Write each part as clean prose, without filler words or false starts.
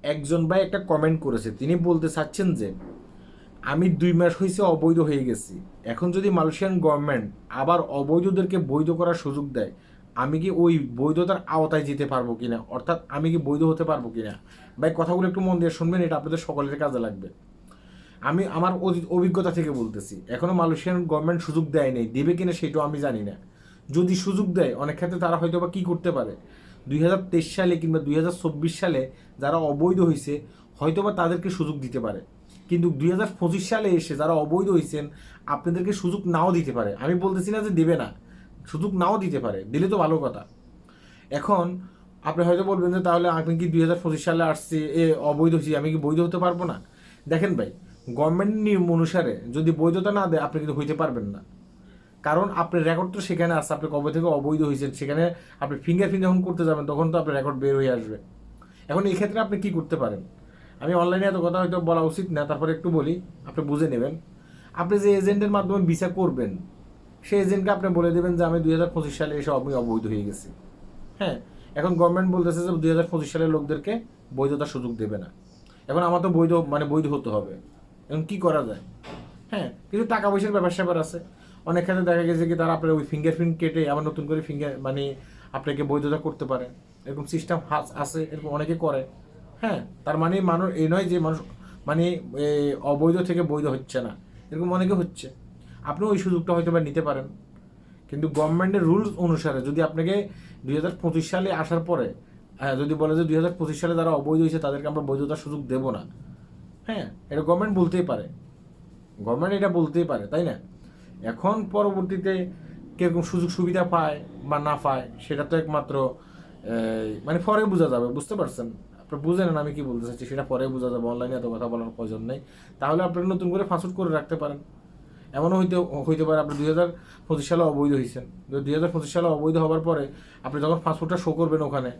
একজন ভাই একটা কমেন্ট করেছে, তিনি বলতে চাচ্ছেন যে আমি 2 মাস হয়েছে অবৈধ হয়ে গেছি, এখন যদি মালয়েশিয়ান গভর্নমেন্ট আবার অবৈধদেরকে বৈধ করার সুযোগ দেয়, আমি কি ওই বৈধতার আওতায় যেতে পারবো কিনা, অর্থাৎ আমি কি বৈধ হতে পারবো কিনা। ভাই কথাগুলো একটু মন দিয়ে শুনবেন, এটা আপনাদের সকলের কাজে লাগবে। আমি আমার অভিজ্ঞতা থেকে বলতেছি, এখনো মালয়েশিয়ান গভর্নমেন্ট সুযোগ দেয় নেই, দেবে কিনা সেটাও আমি জানি না। যদি সুযোগ দেয়, অনেক ক্ষেত্রে তারা হয়তো বা কী করতে পারে, 2023 সালে কিংবা 2024 সালে যারা অবৈধ হয়েছে হয়তো বা তাদেরকে সুযোগ দিতে পারে, কিন্তু 2025 সালে এসে যারা অবৈধ হয়েছেন আপনাদেরকে সুযোগ নাও দিতে পারে। আমি বলতেছি না যে দেবে না, সুযোগ নাও দিতে পারে, দিলে তো ভালো কথা। এখন আপনি হয়তো বলবেন যে তাহলে আমি কি 2025 সালে আসছি অবৈধ হয়েছি, আমি কি বৈধ হতে পারবো না? দেখেন ভাই, গভর্নমেন্ট নিয়ম অনুসারে যদি বৈধতা না দেয় আপনি কিন্তু হইতে পারবেন না, কারণ আপনার রেকর্ড তো সেখানে আছে, আপনি কবে থেকে অবৈধ হয়েছেন সেখানে আপনি ফিঙ্গারপ্রিন্ট যখন করতে যাবেন তখন তো আপনার রেকর্ড বের হয়ে আসবে। এখন এই ক্ষেত্রে আপনি কি করতে পারেন, আমি অনলাইনে এত কথা হয়তো বলা উচিত না, তারপরে একটু বলি, আপনি বুঝে নেবেন। আপনি যে এজেন্টের মাধ্যমে ভিসা করবেন, সেই এজেন্টকে আপনি বলে দেবেন যে আমি 2025 সালে এসে আমি অবৈধ হয়ে গেছি। হ্যাঁ, এখন গভর্নমেন্ট বলতেছে যে 2025 সালের লোকদেরকে বৈধতার সুযোগ দেবে না। এখন আমার তো বৈধ হতে হবে, এখন কি করা যায়? হ্যাঁ, কিন্তু টাকা পয়সার ব্যাপার স্যাপার আছে। অনেক ক্ষেত্রে দেখা গেছে কি তারা আপনার ওই ফিঙ্গারপ্রিন্ট কেটে আবার নতুন করে আপনাকে বৈধতা করতে পারে, এরকম সিস্টেম আছে, এরকম অনেকে করে। হ্যাঁ, তার মানে মানুষ এই নয় যে মানুষ মানে অবৈধ থেকে বৈধ হচ্ছে না, এরকম অনেকে হচ্ছে। আপনি ওই সুযোগটা হয়তো বা নিতে পারেন, কিন্তু গভর্নমেন্টের রুলস অনুসারে যদি আপনাকে 2025 সালে আসার পরে যদি বলে যে 2025 সালে যারা অবৈধ হয়েছে তাদেরকে আমরা বৈধতার সুযোগ দেবো না, হ্যাঁ, এটা গভর্নমেন্ট বলতেই পারে, গভর্নমেন্ট এটা বলতেই পারে, তাই না? এখন পরবর্তীতে কিরকম সুযোগ সুবিধা পায় বা না পায় সেটা তো একমাত্র মানে পরে বোঝা যাবে, বুঝতে পারছেন? আপনি বুঝে নেন আমি কি বলতে চাচ্ছি, সেটা পরে বোঝা যাবে, অনলাইনে এত কথা বলার প্রয়োজন নেই। তাহলে আপনি নতুন করে পাসপোর্ট করে রাখতে পারেন। এমনও হইতে পারে আপনি 2025 সালে অবৈধ হয়েছেন, 2025 সালে অবৈধ হওয়ার পরে আপনি যখন পাসপোর্টটা শো করবেন ওখানে,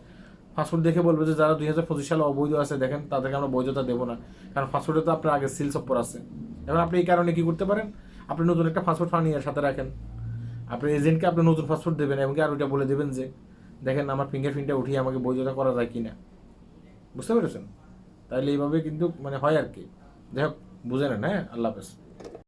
পাসপোর্ট দেখে বলবে যে যারা 2025 সালে অবৈধ আছে দেখেন তাদেরকে আমরা বৈধতা দেবো না, কারণ পাসপোর্টে তো আপনার আগে সিলস অফ আছে। এবার আপনি এই কারণে কি করতে পারেন, আপনি নতুন একটা পাসপোর্ট বানিয়ে সাথে রাখেন, আপনি এজেন্টকে আপনি নতুন পাসপোর্ট দেবেন এবং আর ওইটা বলে দেবেন যে দেখেন আমার ফিঙ্গারপ্রিন্টটা উঠিয়ে আমাকে বৈধতা করা যায় কিনা। বুঝতে পেরেছেন? তাহলে এইভাবে কিন্তু মানে হয় আর কি। যাই হোক, বুঝে নেন। হ্যাঁ, আল্লাহ হাফেজ।